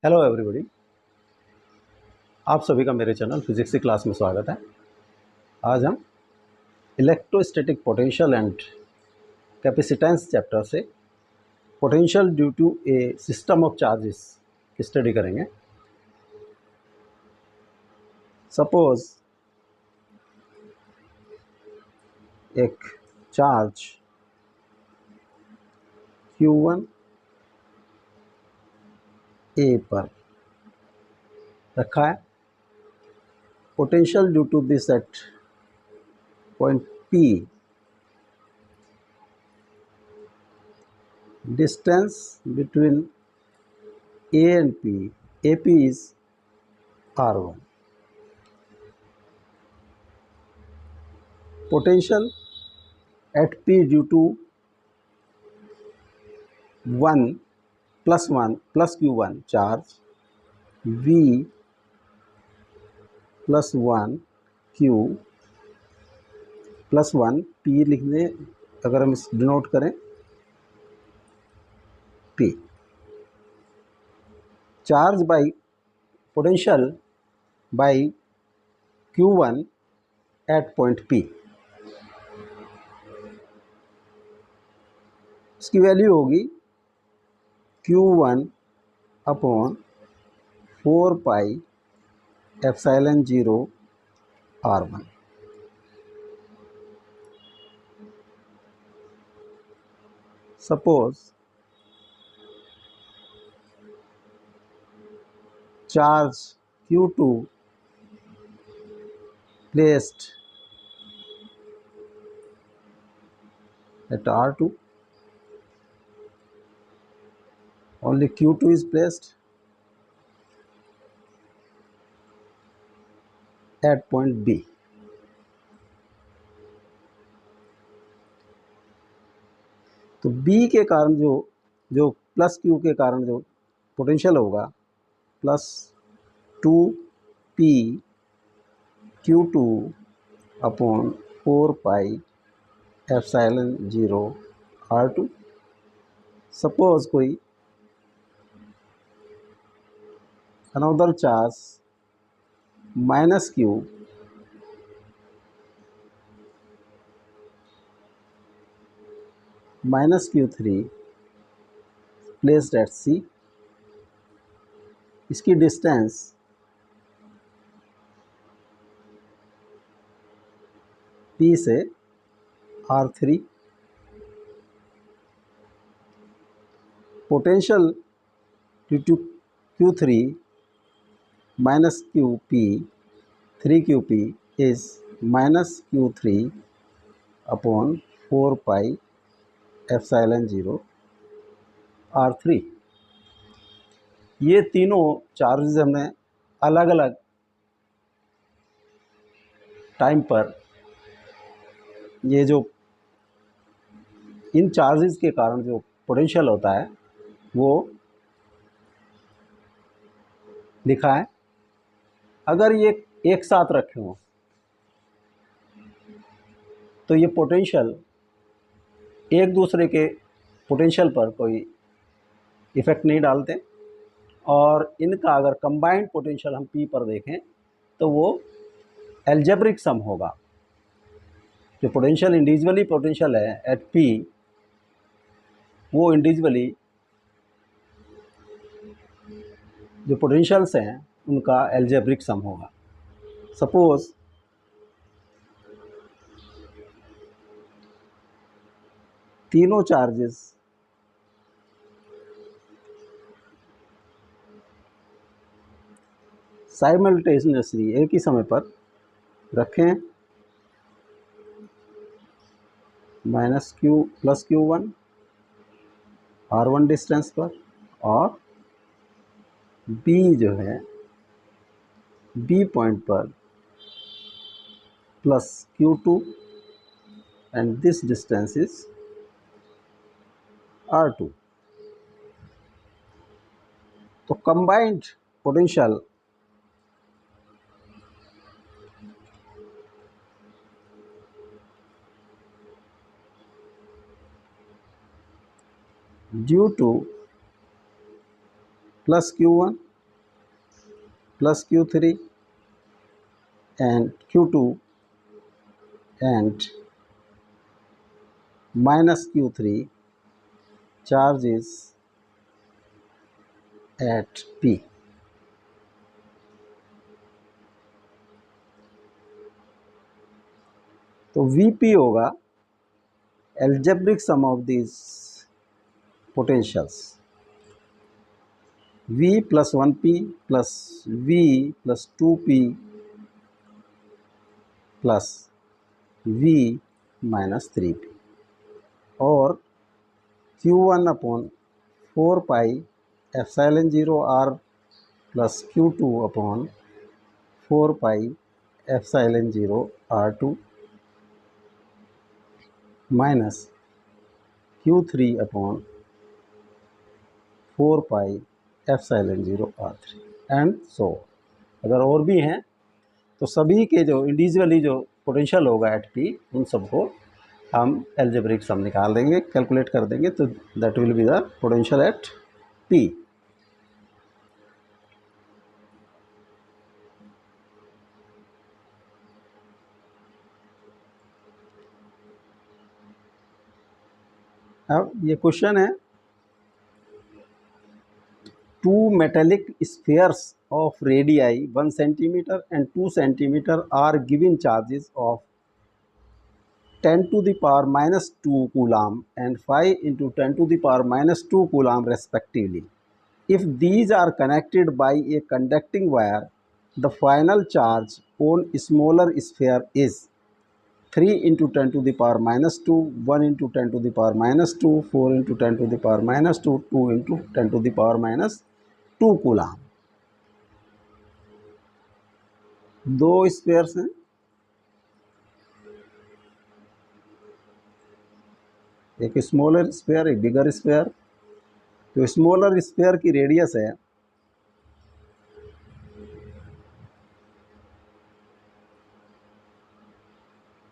Hello everybody. आप सभी का मेरे चैनल फिजिक्स की क्लास में स्वागत है। आज हम electrostatic potential and capacitance chapter से potential due to a system of charges की स्टडी करेंगे। सपोज एक चार्ज Q1 A पर रखा है। Potential due to this at point P, distance between A and P, AP is R1. Potential at P due to 1 plus Q1 charge V plus 1 Q plus 1 P लिख दें। अगर हम इस denote करें P, charge by potential by Q1 at point P, इसकी value होगी Q1 upon 4 pi epsilon 0 R1। Suppose charge Q2 placed at R2, only Q2 is placed at point B। तो B के कारण जो प्लस Q के कारण जो potential होगा plus 2P Q2 upon 4 pi epsilon 0 R2। Suppose कोई another charge minus Q minus Q3 placed at C, इसकी डिस्टेंस P से R3। Potential due to Q3 minus QP 3QP is minus Q3 upon 4 pi epsilon 0 R3। ये तीनों charges हमने अलग अलग time पर ये जो इन चार्जेस के कारण जो पोटेंशियल होता है वो लिखा है। अगर ये एक साथ रखे हों तो ये पोटेंशियल एक दूसरे के पोटेंशियल पर कोई इफ़ेक्ट नहीं डालते, और इनका अगर कंबाइंड पोटेंशियल हम P पर देखें तो वो एल्जेब्रिक सम होगा। जो पोटेंशियल इंडिविजुअली पोटेंशियल है एट P, वो इंडिविजुअली जो पोटेंशियल्स हैं उनका एल्जेब्रिक सम होगा। सपोज तीनों चार्जेस साइमल्टेनियसली एक ही समय पर रखें, minus Q plus Q1 R1 distance पर, और B जो है B पॉइंट पर plus Q2 and this distance is R2। तो combined potential due two plus Q1 plus Q3 and Q2 and minus Q3 charge is at P. तो Vp होगा algebraic sum of these potentials, V plus 1P plus V plus 2P plus V minus 3P और Q1 upon 4 pi epsilon 0 R plus Q2 upon 4 pi epsilon 0 R2 minus Q3 upon 4 pi epsilon 0 R3 and so. अगर और भी हैं तो सभी के जो individually जो पोटेंशियल होगा एट पी उन सबको हम एल्जेब्रिक सम निकाल देंगे, कैलकुलेट कर देंगे, तो that will be the potential at P. अब ये क्वेश्चन है, two metallic spheres of radii 1 centimetre and 2 centimetre are given charges of 10 to the power minus 2 coulomb and 5 into 10 to the power minus 2 coulomb respectively. If these are connected by a conducting wire, the final charge on smaller sphere is 3 into 10 to the power minus 2, 1 into 10 to the power minus 2, 4 into 10 to the power minus 2, 2 into 10 to the power minus 2 coulomb. दो spheres हैं, एक smaller sphere एक bigger sphere. तो smaller sphere की radius है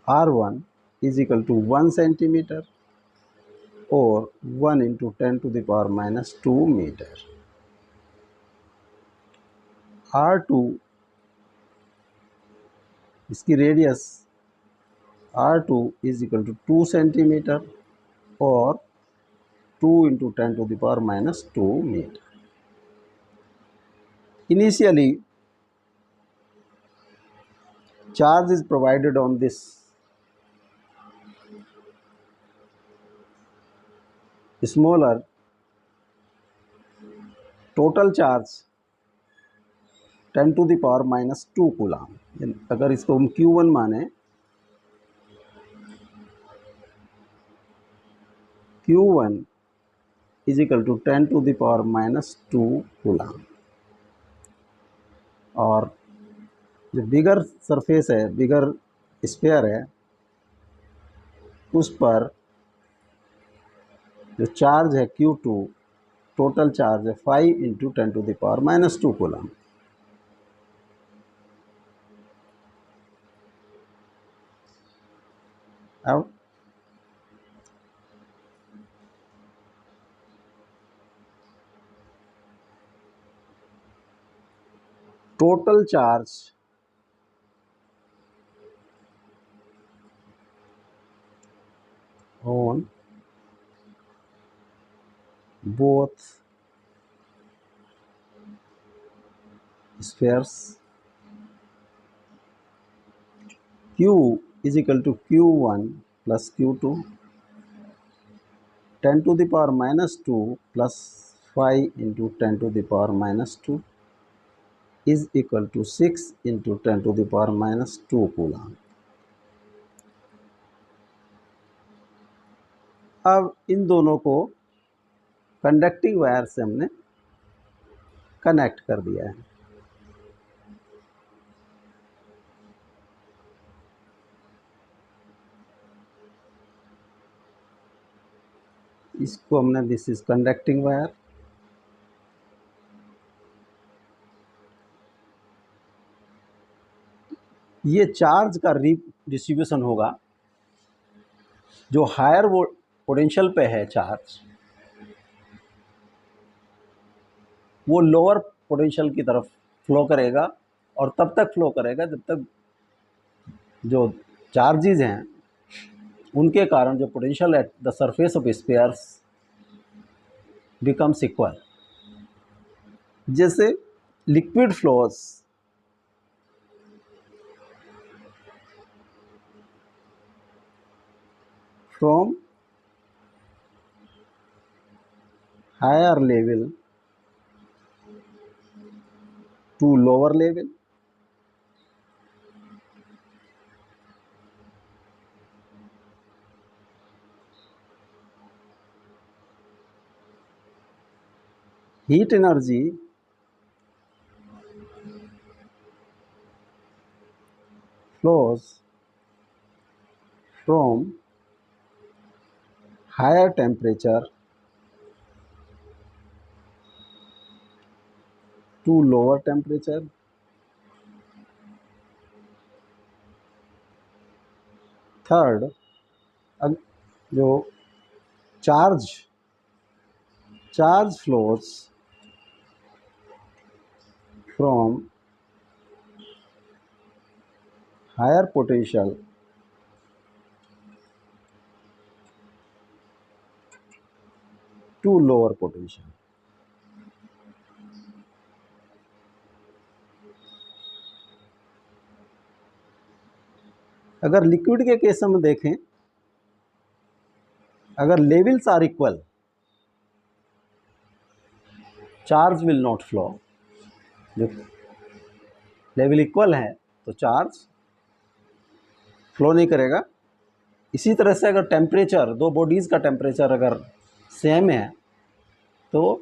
R1 is equal to 1 centimetre और 1 into 10 to the power minus 2 metre. R2 इसकी radius R2 is equal to 2 centimetre और 2 into 10 to the power minus 2 metre. Initially, charge is provided on this smaller, total charge 10 to the power minus 2 coulomb. अगर इसको हम Q1 माने, Q1 is equal to 10 to the power minus 2 coulomb. और जो बिगर surface है, बिगर sphere है, उस पर जो चार्ज है Q2, टोटल चार्ज है 5 into 10 to the power minus 2 coulomb. अब total charge on both spheres Q is equal to Q1 plus Q2, 10 to the power minus 2 plus 5 into 10 to the power minus 2 is equal to 6 into 10 to the power minus 2 coulomb. अब इन दोनों को conducting wire से हमने connect कर दिया है। इसको हमने, दिस इज कंडक्टिंग वायर। ये चार्ज का डिस्ट्रीब्यूशन होगा, जो हायर पोटेंशियल पे है चार्ज, वो लोअर पोटेंशियल की तरफ फ्लो करेगा, और तब तक फ्लो करेगा जब तक जो चार्जेज हैं उनके कारण जो potential at the surface of spheres becomes equal. जैसे liquid flows from higher level to lower level, heat energy flows from higher temperature to lower temperature। Third, जो charge flows from higher potential to lower potential. अगर liquid के case में देखें, अगर levels are equal, charge will not flow. जो level equal है तो charge flow नहीं करेगा। इसी तरह से अगर टेम्परेचर, दो बॉडीज़ का टेम्परेचर अगर सेम है तो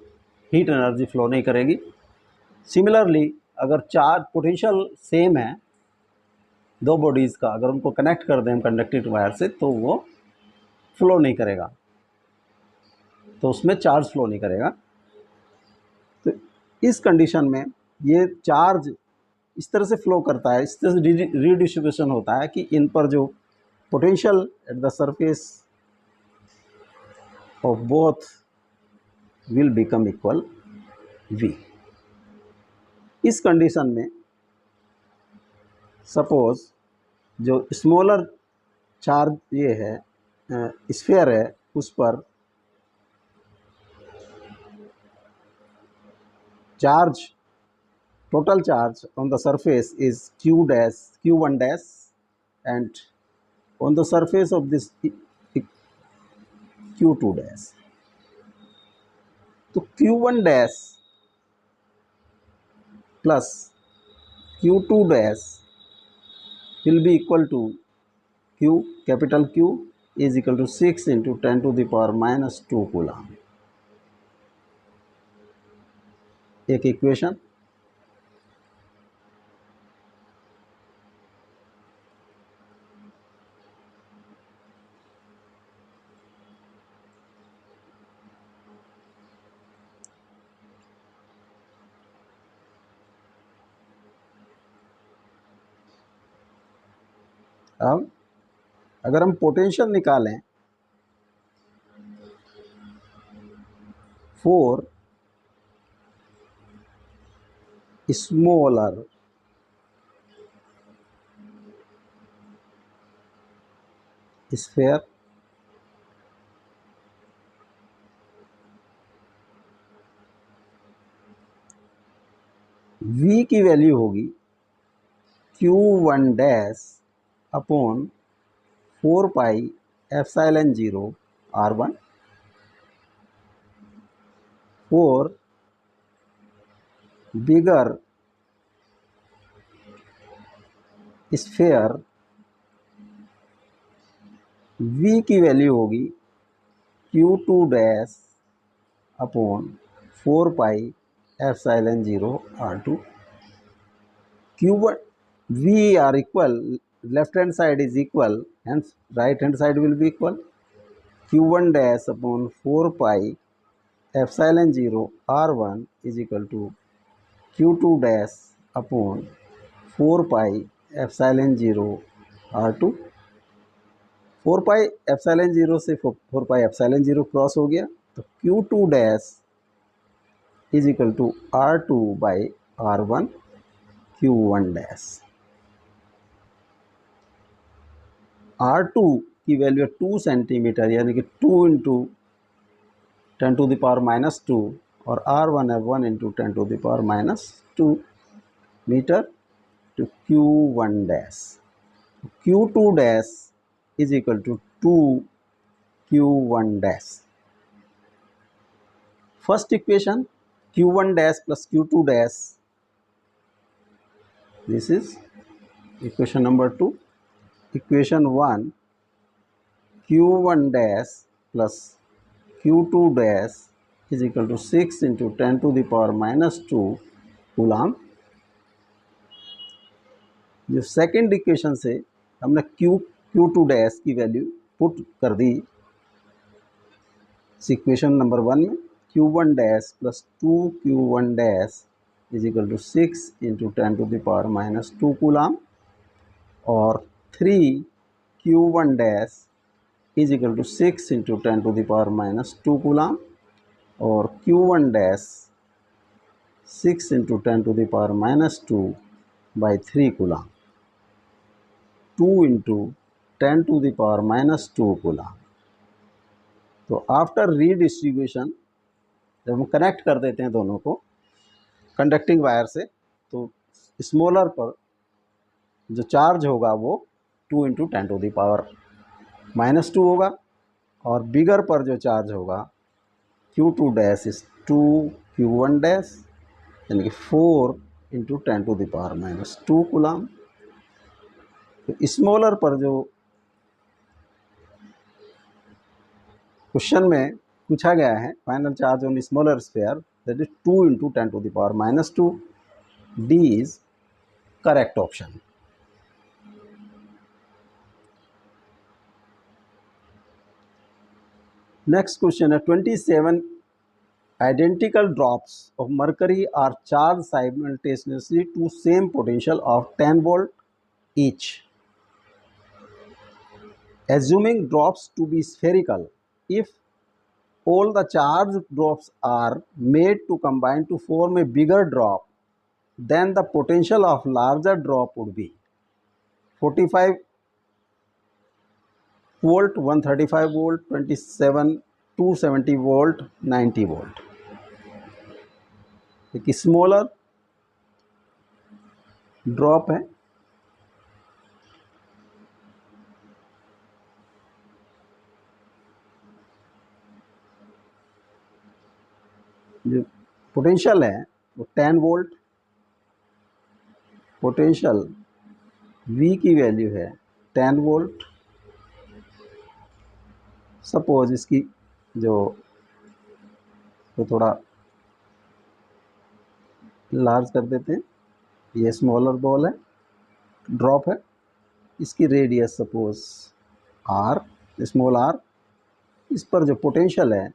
हीट एनर्जी फ्लो नहीं करेगी। सिमिलरली अगर चार्ज पोटेंशियल सेम है दो बॉडीज़ का, अगर उनको कनेक्ट कर दें हम कंडक्टिंग वायर से तो वो फ्लो नहीं करेगा, तो उसमें चार्ज फ्लो नहीं करेगा। तो इस कंडीशन में ये चार्ज इस तरह से फ्लो करता है, इस तरह से रीडिस्ट्रीब्यूशन होता है कि इन पर जो potential at the surface of both will become equal V। इस कंडीशन में सपोज जो स्मॉलर चार्ज ये है स्फीयर है, उस पर charge, total charge on the surface is q1 dash, and on the surface of this q2 dash। तो q1 dash plus q2 dash will be equal to q, capital Q is equal to 6 into 10 to the power minus 2 coulomb. एक equation. अब अगर हम potential निकालें for smaller sphere, V की value होगी q1 dash upon 4 pi epsilon 0 r1 for bigger sphere. V की value होगी q2 dash upon 4 pi epsilon 0 r2। q1 V are equal, left hand side is equal, hence right hand side will be equal q1 dash upon 4 pi epsilon 0 r1 is equal to q2 dash upon 4 pi epsilon 0 r2। 4 pi epsilon 0 से 4 pi epsilon 0 cross हो गया, तो q2 dash is equal to r2 by r1 Q1 dash. R2 की value है 2 centimetre, यानी कि 2 into 10⁻⁻2 और R1 है 1 into 10⁻⁻2 metre to Q1 dash. Q2 dash is equal to 2 Q1 dash. First equation Q1 dash plus Q2 dash. This is equation number 2. Equation 1 Q1 dash plus Q2 dash is equal to 6 into 10⁻⁻2 coulomb. जो second equation से हमने Q2 dash की value put कर the equation number 1 में, Q1 dash plus 2 Q1 dash is equal to 6 into 10⁻⁻2 coulomb, और 3 Q1 dash is equal to 6 into 10⁻⁻2 coulomb, और Q1 dash 6 into 10⁻⁻2 by 3 coulomb, 2 into 10⁻⁻2 coulomb. तो after redistribution जब हम connect कर देते हैं दोनों को कंडक्टिंग वायर से, तो स्मॉलर पर जो चार्ज होगा वो 2 इंटू 10⁻⁻2 होगा, और बिगर पर जो चार्ज होगा Q2 dash is 2 Q1 dash, यानी कि 4 इंटू 10⁻⁻2 कूलाम। तो स्मॉलर पर जो क्वेश्चन में पूछा गया है final charge on smaller sphere, that is 2 into 10⁻⁻2, D is correct option. Next question है 27 identical drops of mercury are charged simultaneously to same potential of 10 volt each. Assuming drops to be spherical, if all the charged drops are made to combine to form a bigger drop, then the potential of larger drop would be 45 volt, 135 volt, 27, 270 volt, 90 volt. एक smaller drop है, जो potential है वो 10 volt, potential V की value है 10 volt. Suppose इसकी जो तो थोड़ा लार्ज कर देते हैं, ये स्मॉलर बॉल है, ड्रॉप है, इसकी radius suppose R, small r, इस पर जो पोटेंशियल है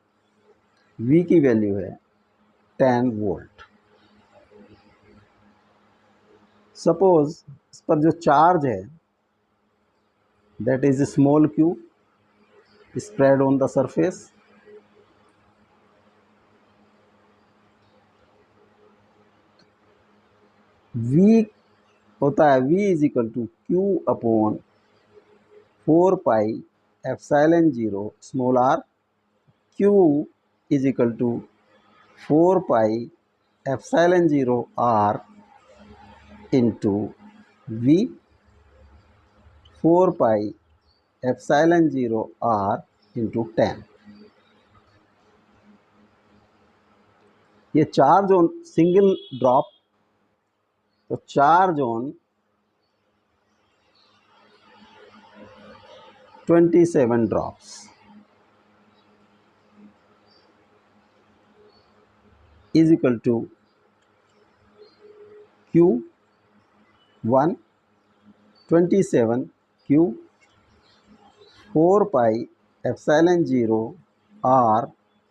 V की वैल्यू है 10 वोल्ट। सपोज इस पर जो चार्ज है that is small q spread on the surface, V होता है V is equal to Q upon 4 pi epsilon 0 small r, Q is equal to 4 pi epsilon 0 r into V, 4 pi epsilon 0 r into 10। ये charge on single drop, तो charge on 27 drops is equal to Q1 27 Q 4 pi epsilon 0 R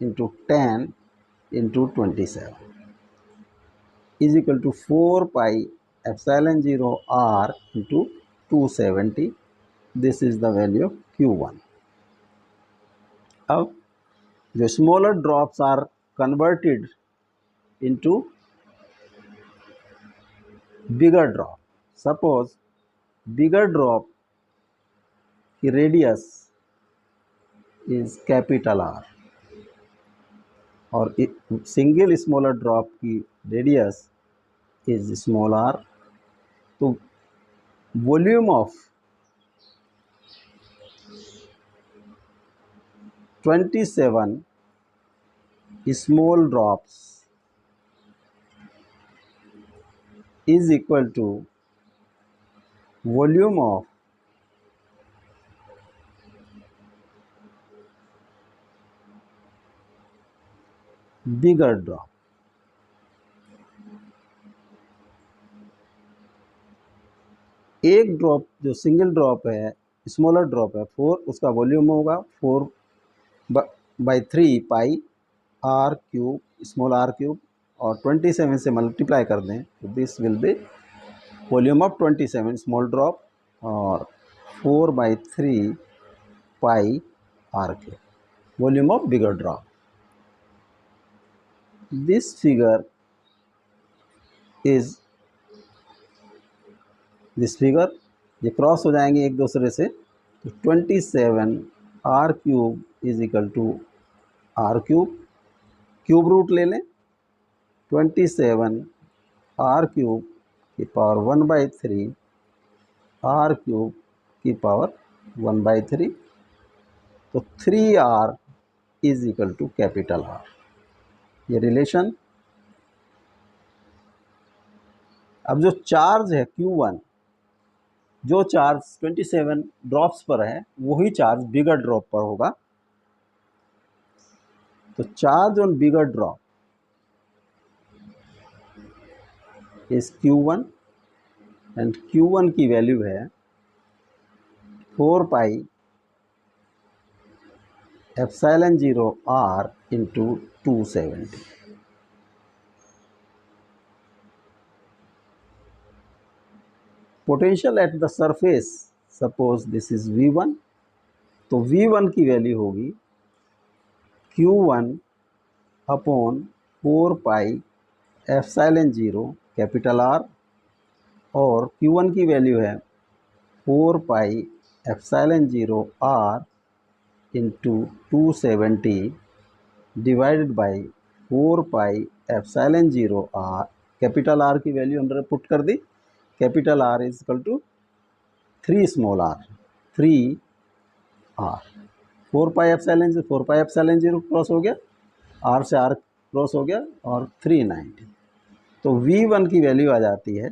into 10 into 27 is equal to 4 pi epsilon 0 R into 270. This is the value of Q1. अब जो smaller drops are converted into bigger drop, suppose bigger drop की radius is capital R और single smaller drop की radius is small R, तो volume of 27 small drops is equal to volume of bigger drop. एक drop जो single drop है, smaller drop है 4, उसका volume होगा 4/3 pi R cube, small R cube, और 27 से मल्टीप्लाई कर दें तो this will be volume of 27 small drop और 4/3 pi R cube, volume of bigger drop. This figure is ये क्रॉस हो जाएंगे एक दूसरे से, तो 27 R cube is equal to R cube, cube root ले लें, 27 आर क्यूब की पावर 1/3 आर क्यूब की पावर 1/3, तो 3R is equal to capital R. ये रिलेशन. अब जो चार्ज है Q1, जो चार्ज 27 ड्रॉप्स पर है वही चार्ज बिगर ड्रॉप पर होगा. तो charge on bigger drop is Q1 and Q1 की वैल्यू है 4 pi epsilon 0 R into 270. Potential at the surface, suppose this is V1, तो V1 की वैल्यू होगी Q1 upon 4 pi epsilon 0 capital R, और Q1 की वैल्यू है 4 pi epsilon 0 R into 270 divided by 4 pi epsilon 0 R. Capital R की value हमने put कर दी, capital R is equal to 3 small r, 3R. 4 pi epsilon 0, 4 pi epsilon 0 cross हो गया, R से R cross हो गया, और 390. तो V1 की वैल्यू आ जाती है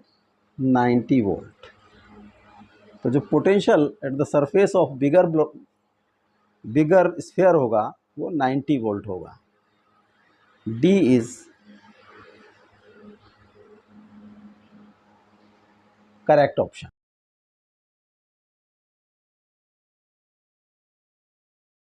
90 वोल्ट. तो जो potential at the surface of bigger sphere होगा वो 90 वोल्ट होगा. D is correct option.